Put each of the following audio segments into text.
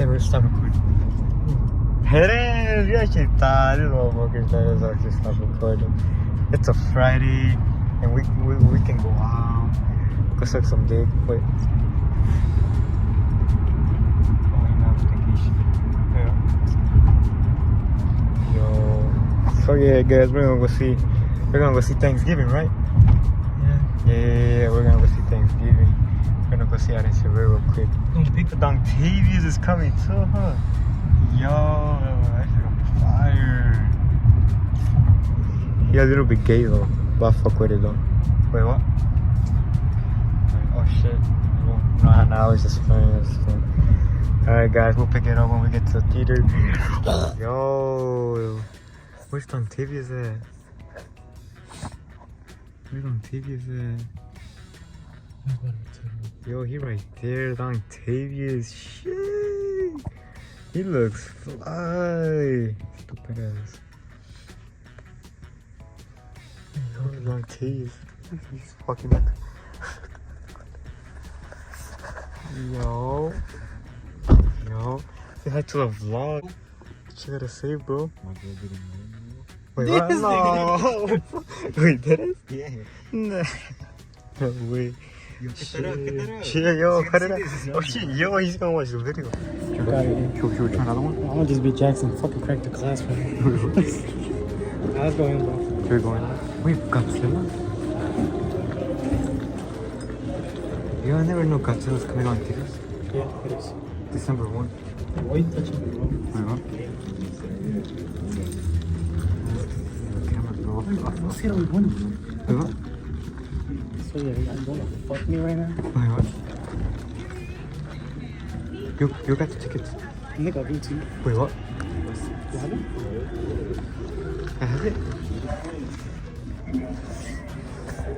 we're stop recording. Hey, viaje tarde, logo que está stop recording. It's a Friday, and we can go out, go suck some dick. Wait. Going on vacation. Yeah. Yo. So yeah, guys, we're gonna go see Thanksgiving, right? Yeah. We're gonna go see Thanksgiving. We're gonna go see Addison real quick. The Dontavius is coming too, huh? Yo, that's gonna be fire. He a little bit gay though, but I fuck with it though. Wait, what? Oh shit. Nah, it's just fun. Alright guys, we'll pick it up when we get to the theater. Yo, where's Dontavius at? Where's Dontavius at? Yo, he right there, Dontavius. Shit. He looks fly. Stupid ass. Yo, Dontavius. He's fucking back. Yo. Say hi to the vlog. What you gotta say, bro? Wait, what? No. Wait, that is? Yeah. Nah. No way. Shit, yo, cut it out. Oh shit, yo, he's gonna watch the video. Should we try another one? I'm gonna just be Jackson. Fucking crack the class, man. Let's go in, bro. Should we go in? Wait, Godzilla? Yo, I never know Godzilla's coming on theaters. Yeah, it is. December 1. Why you touching me, bro? Wait, what? Camera's low. Let's see how we won. Wait, what? So yeah, you wanna fuck me right now? Wait, what? You got the tickets. Nigga, I'll too. Wait, what? You have it? I have it.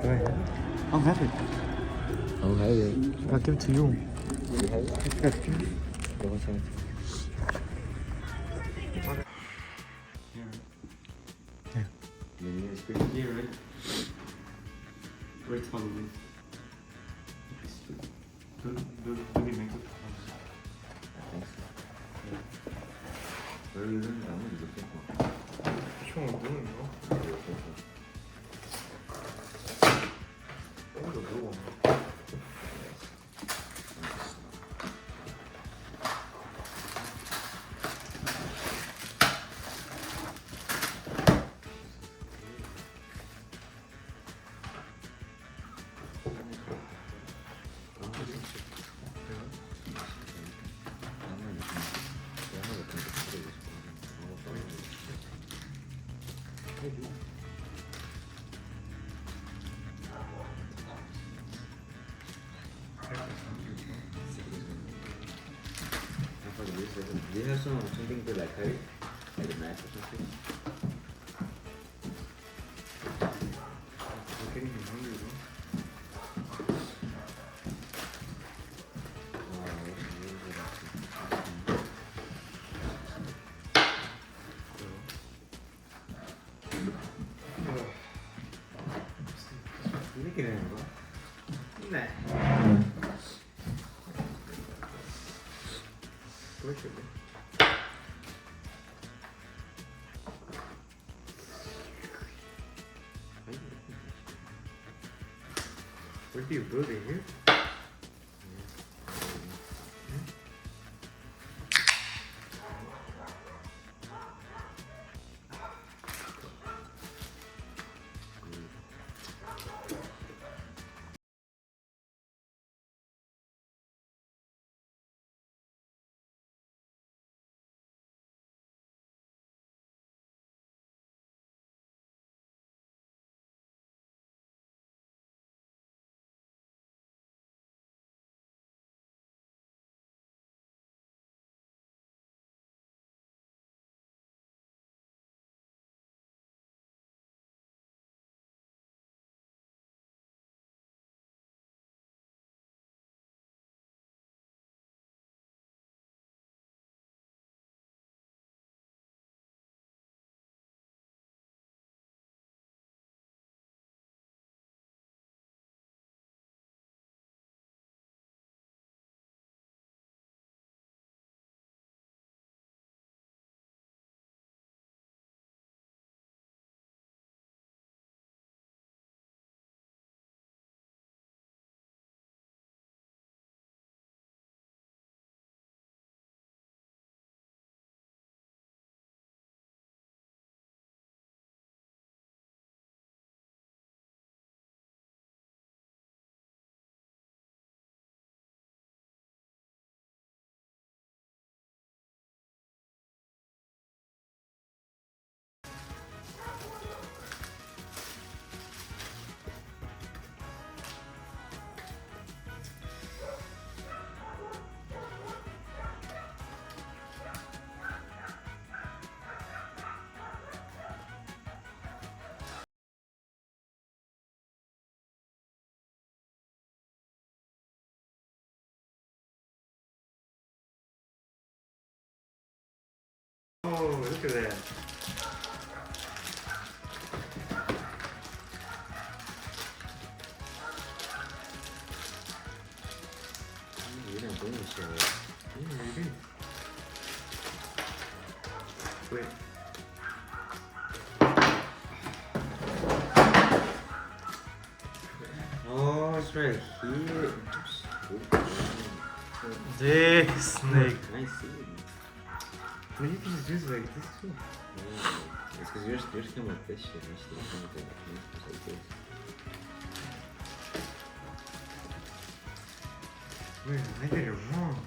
Do I have it? I don't have it. I don't have it. I'll give it to you. You have it? Got it. Go inside. Yeah. You need a screen here, right? Where's Halloween? Do they make it? Where are you doing? I'm gonna look for. Which one are we doing, bro? Oh, the blue one. Do you have something to like carry? Like a knife or something? I'm getting hungry, bro. Look at him, bro. Nah. Where should we? Where do you build it here? look at that.有点不用切了。Wait. Oh, it's right here. This snake. I see. Well, you can just use it like this too. Yeah. It's because yours came with this shit. My shit came with like this. Wait, I did it wrong.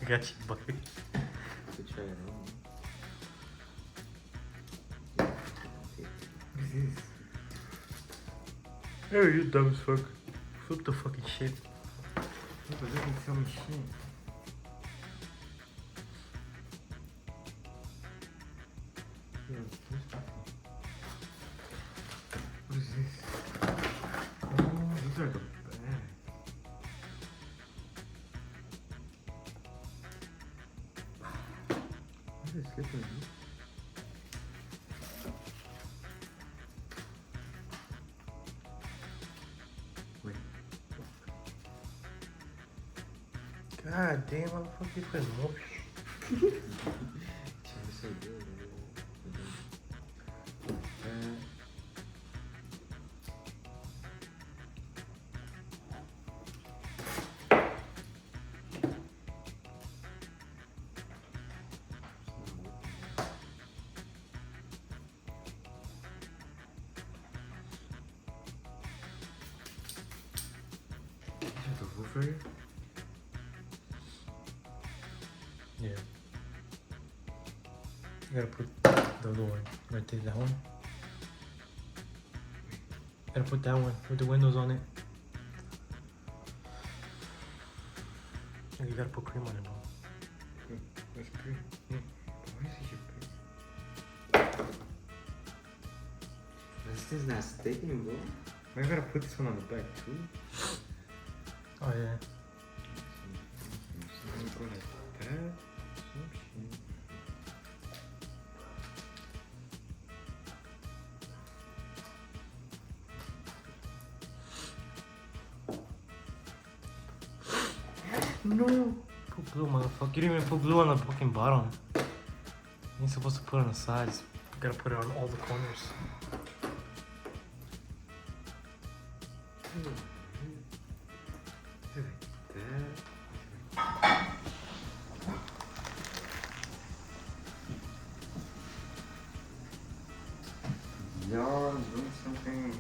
I got you, buddy. To try it on. What is this? Oh, you dumb as fuck. Flip the fucking shit. Look, let me tell me shit. Yeah, what is this? Oh, these are the bags. Wait. God damn, motherfucker, you putting more shit. It's so good. The Wolverine? Yeah. You gotta put the other one. Right there, that one. You gotta put that one with the windows on it. And you gotta put cream on it, bro. That's pretty. Yeah. Why is it pretty? This is not sticking, bro. I gotta put this one on the back too. Oh yeah. I'm go like that. Oops. No. Put glue, motherfucker. You didn't even put glue on the fucking bottom. You're supposed to put it on the sides. You gotta put it on all the corners. Y'all doing something.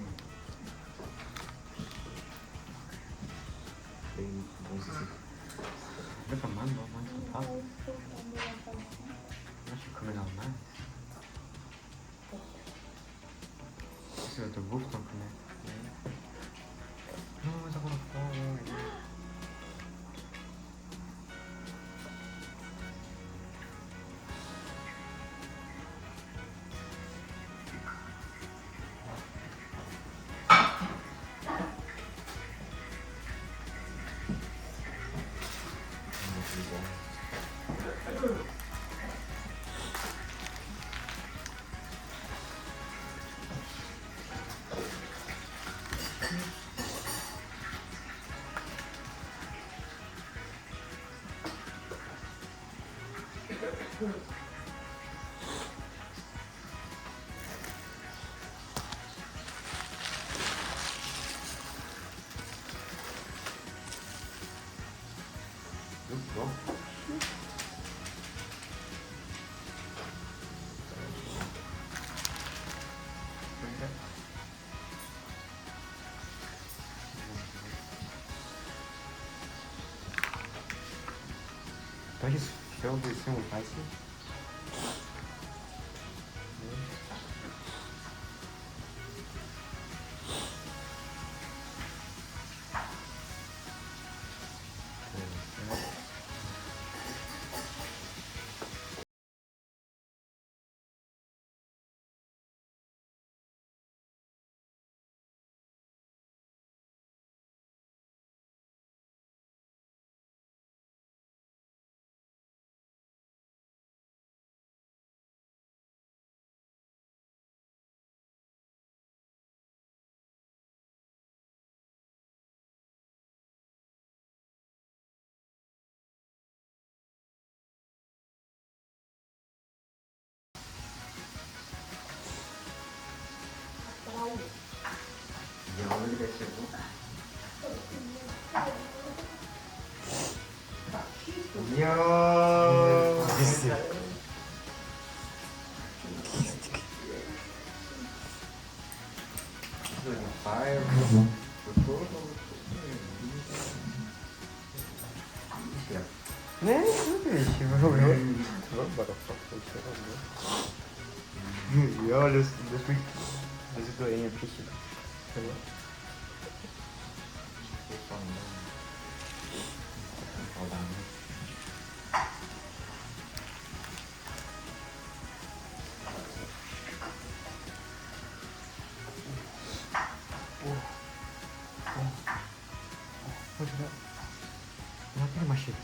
Look at mango, mine's on top. That should coming out nice. So the roof don't connect. No, it's gonna fall. Do I just fill this in with icing? Yo, look at that shit, bro. Yo! This is It's like a fire, bro. Man, look at this shit, bro. What the fuck is shit up, bro? Yo, let's go in your picture. Hold on. What's that? Look at my shit.